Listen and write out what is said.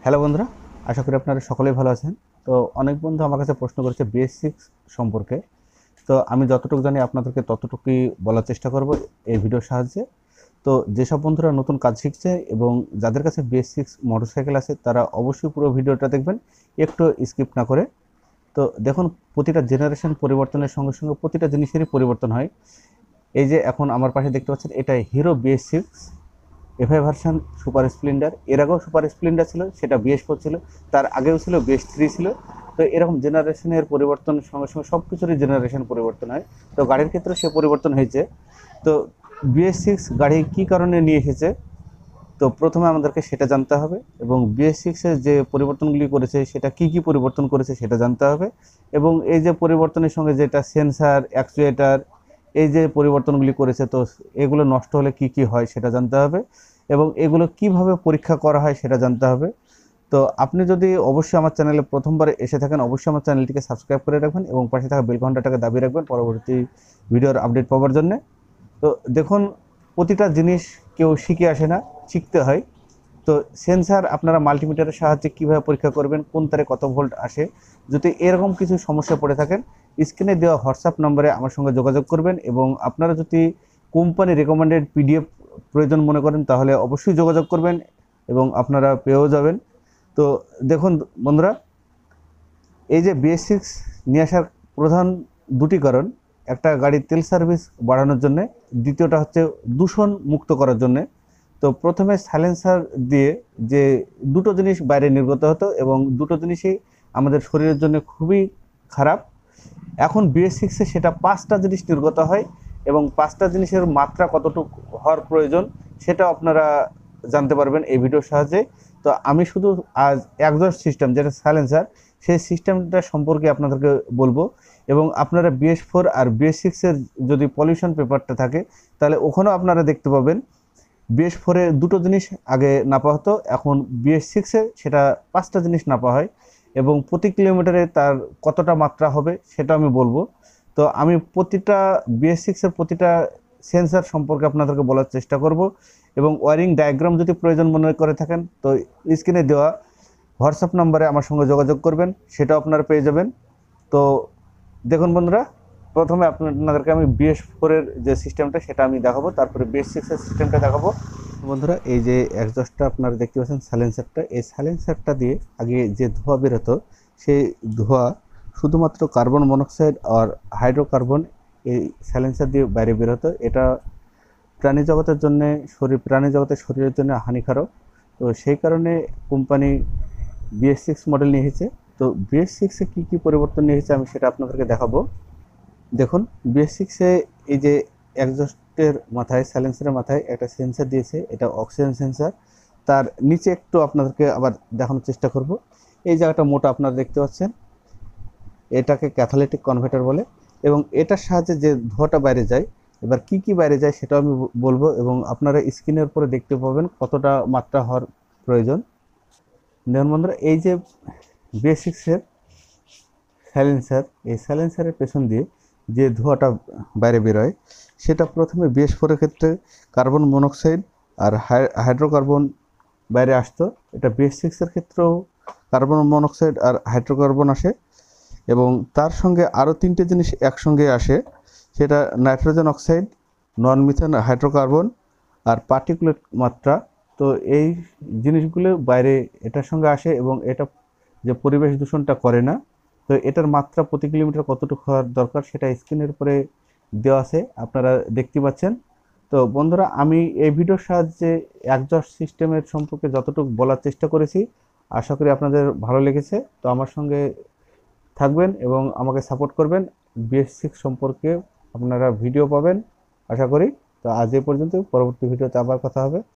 Hello বন্ধুরা, আশা করি আপনারা সকলেই ভালো আছেন। তো অনেক বন্ধু আমার কাছে প্রশ্ন করেছে বেসিক্স সম্পর্কে। তো আমি যতটুকু জানি আপনাদেরকে ততটুকুই বলার চেষ্টা করব এই ভিডিওর সাহায্যে। তো যেসব বন্ধুরা নতুন কাজ শিখছে এবং যাদের কাছে বেসিক্স মোটরসাইকেল আছে তারা অবশ্যই পুরো ভিডিওটা দেখবেন, একটু স্কিপ না করে। তো দেখুন, প্রতিটা জেনারেশন পরিবর্তনের সঙ্গে সঙ্গে প্রতিটা জিনিসেরই পরিবর্তন হয়। এই যে এখন আমার পাশে দেখতে পাচ্ছেন, এটা hero BS6 FI version super Splendor. এর আগেও সুপার স্প্লেন্ডার ছিল, সেটা BS4 ছিল, তার আগেও ছিল BS3 ছিল। তো এরকম জেনারেশনের পরিবর্তনের সঙ্গে সঙ্গে সব কিছুরই জেনারেশন পরিবর্তন হয়। তো গাড়ির ক্ষেত্রে সে পরিবর্তন হয়েছে। তো BS6 গাড়ি কী কারণে নিয়ে এসেছে, তো প্রথমে আমাদেরকে সেটা জানতে হবে, এবং BS6-এর যে পরিবর্তনগুলি করেছে সেটা কি কি পরিবর্তন করেছে সেটা জানতে হবে। এবং এই যে পরিবর্তনের সঙ্গে যেটা সেন্সার, অ্যাকচুয়েটার, এই যে পরিবর্তনগুলি করেছে, তো এগুলো নষ্ট হলে কি কি হয় সেটা জানতে হবে, এবং এগুলো কিভাবে পরীক্ষা করা হয় সেটা জানতে হবে। তো আপনি যদি অবশ্যই আমার চ্যানেলে প্রথমবার এসে থাকেন, অবশ্যই আমার চ্যানেলটিকে সাবস্ক্রাইব করে রাখবেন এবং পাশে থাকা বেল ঘন্টাটাকে দাবিয়ে রাখবেন পরবর্তী ভিডিওর আপডেট পাওয়ার জন্য। তো দেখুন, প্রতিটা জিনিস কেউ শিখে আসে না, শিখতে হয়। তো সেন্সার আপনারা মাল্টিমিটারের সাহায্যে কীভাবে পরীক্ষা করবেন, কোন তারে কত ভোল্ট আসে, যদি এরকম কিছু সমস্যা পড়ে থাকেন, স্ক্রিনে দেওয়া হোয়াটসঅ্যাপ নম্বরে আমার সঙ্গে যোগাযোগ করবেন। এবং আপনারা যদি কোম্পানি রেকমেন্ডেড PDF প্রয়োজন মনে করেন তাহলে অবশ্যই যোগাযোগ করবেন এবং আপনারা পেয়েও যাবেন। তো দেখুন বন্ধুরা, এই যে BS6 নিয়ে আসার প্রধান দুটি কারণ: একটা গাড়ির তেল সার্ভিস বাড়ানোর জন্য, দ্বিতীয়টা হচ্ছে দূষণ মুক্ত করার জন্য। তো প্রথমে সাইলেন্সার দিয়ে যে দুটো জিনিস বাইরে নির্গত হতো এবং দুটো জিনিসই আমাদের শরীরের জন্য খুবই খারাপ। এখন BS6-এ সেটা 5টা জিনিস নির্গত হয়, এবং 5টা জিনিসের মাত্রা কতটুকু হওয়ার প্রয়োজন সেটা আপনারা জানতে পারবেন এই ভিডিওর সাহায্যে। তো আমি শুধু আজ এক্সস্ট সিস্টেম, যেটা সাইলেন্সার, সেই সিস্টেমটা সম্পর্কে আপনাদেরকে বলবো। এবং আপনারা BS4 আর BS6-এর যদি পলিউশন পেপারটা থাকে তাহলে ওখানেও আপনারা দেখতে পাবেন BS4-এ দুটো জিনিস আগে নাপা হতো, এখন BS6-এ সেটা 5টা জিনিস নাপা হয়, এবং প্রতি কিলোমিটারে তার কতটা মাত্রা হবে সেটা আমি বলবো। তো আমি প্রতিটা BS6-এর প্রতিটা সেন্সার সম্পর্কে আপনাদেরকে বলার চেষ্টা করব, এবং ওয়ারিং ডায়াগ্রাম যদি প্রয়োজন মনে করে থাকেন তো স্ক্রিনে দেওয়া হোয়াটসঅ্যাপ নম্বরে আমার সঙ্গে যোগাযোগ করবেন, সেটাও আপনারা পেয়ে যাবেন। তো দেখুন বন্ধুরা, প্রথমে আপনাদেরকে আমি BS4-এর যে সিস্টেমটা সেটা আমি দেখাবো, তারপরে BS6-এর সিস্টেমটা দেখাবো। বন্ধুরা, এই যে এক্সস্টটা আপনারা দেখতে পাচ্ছেন সাইলেন্সারটা, এই সাইলেন্সারটা দিয়ে আগে যে ধোঁয়া বেরোতো সেই ধোঁয়া শুধুমাত্র কার্বন মনোক্সাইড আর হাইড্রোকার্বন এই সাইলেন্সার দিয়ে বাইরে বেরোতো। এটা প্রাণী জগতের জন্য, প্রাণী জগতের শরীরের জন্য হানিকারক। তো সেই কারণে কোম্পানি BS6 মডেল নিয়ে এসেছে। তো BS6-এ কী কী পরিবর্তন নিয়ে এসেছে আমি সেটা আপনাদেরকে দেখাবো। দেখুন, BS6-এ এই যে এক্সস্টের মাথায়, সাইলেন্সারের মাথায় একটা সেন্সার দিয়েছে, এটা অক্সিজেন সেন্সার। তার নিচে একটু আপনাদেরকে আবার দেখানোর চেষ্টা করব। এই জায়গাটা মোটা আপনারা দেখতে পাচ্ছেন, এটাকে ক্যাটালিটিক কনভার্টার বলে, এবং এটার সাহায্যে যে ধোঁয়াটা বাইরে যায়, এবার কি কি বাইরে যায় সেটাও আমি বলবো, এবং আপনারা স্ক্রিনের উপরে দেখতে পাবেন কতটা মাত্রা হওয়ার প্রয়োজন। দেখুন বন্ধুরা, এই যে BS6-এর সাইলেন্সার, এই সাইলেন্সারের পেছন দিয়ে যে ধোঁয়াটা বাইরে বেরোয় সেটা প্রথমে BS4-এর ক্ষেত্রে কার্বন মনোক্সাইড আর হাইড্রোকার্বন বাইরে আসতো। এটা BS6-এর ক্ষেত্রেও কার্বন মনোক্সাইড আর হাইড্রোকার্বন আসে, এবং তার সঙ্গে আরও তিনটে জিনিস একসঙ্গে আসে, সেটা নাইট্রোজেন অক্সাইড, নন মিথেন হাইড্রোকার্বন আর পার্টিকুলেট মাত্রা। তো এই জিনিসগুলো বাইরে এটার সঙ্গে আসে, এবং এটা যে পরিবেশ দূষণটা করে না। তো এটার মাত্রা প্রতি কিলোমিটার কতটুকু হওয়ার দরকার সেটা স্ক্রিনের উপরে দেওয়া আছে, আপনারা দেখতে পাচ্ছেন। তো বন্ধুরা, আমি এই ভিডিওর সাহায্যে এক্সস্ট সিস্টেমের সম্পর্কে যতটুকু বলার চেষ্টা করেছি, আশা করি আপনাদের ভালো লেগেছে। তো আমার সঙ্গে থাকবেন এবং আমাকে সাপোর্ট করবেন। BS6 সম্পর্কে আপনারা ভিডিও পাবেন আশা করি। তো আজ এই পর্যন্ত, পরবর্তী ভিডিওতে আবার কথা হবে।